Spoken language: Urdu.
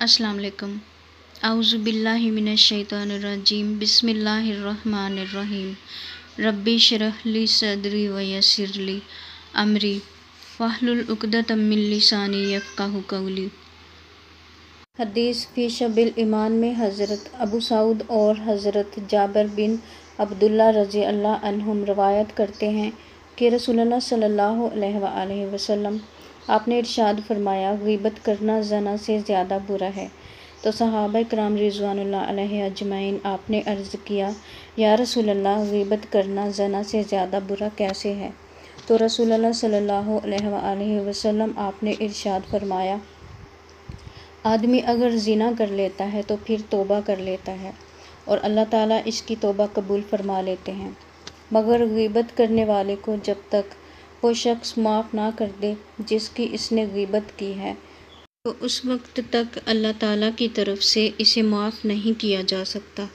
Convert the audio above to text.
السلام علیکم۔ اعوذ باللہ من الشیطان الرجیم، بسم اللہ الرحمن الرحیم۔ ربی اشرح لی صدری ویسر لی امری واحلل عقدۃ من لسانی یفقہوا قولی۔ حدیث فی شب الایمان میں حضرت ابو سعود اور حضرت جابر بن عبداللہ رضی اللہ عنہم روایت کرتے ہیں کہ رسول اللہ صلی اللہ علیہ وآلہ وسلم آپ نے ارشاد فرمایا، غیبت کرنا زنا سے زیادہ برا ہے۔ تو صحابہ کرام رضوان اللہ علیہم اجمعین آپ نے عرض کیا، یا رسول اللہ، غیبت کرنا زنا سے زیادہ برا کیسے ہے؟ تو رسول اللہ صلی اللہ علیہ وآلہ وسلم آپ نے ارشاد فرمایا، آدمی اگر زنا کر لیتا ہے تو پھر توبہ کر لیتا ہے اور اللہ تعالیٰ اس کی توبہ قبول فرما لیتے ہیں، مگر غیبت کرنے والے کو جب تک وہ شخص معاف نہ کر دے جس کی اس نے غیبت کی ہے تو اس وقت تک اللہ تعالیٰ کی طرف سے اسے معاف نہیں کیا جا سکتا۔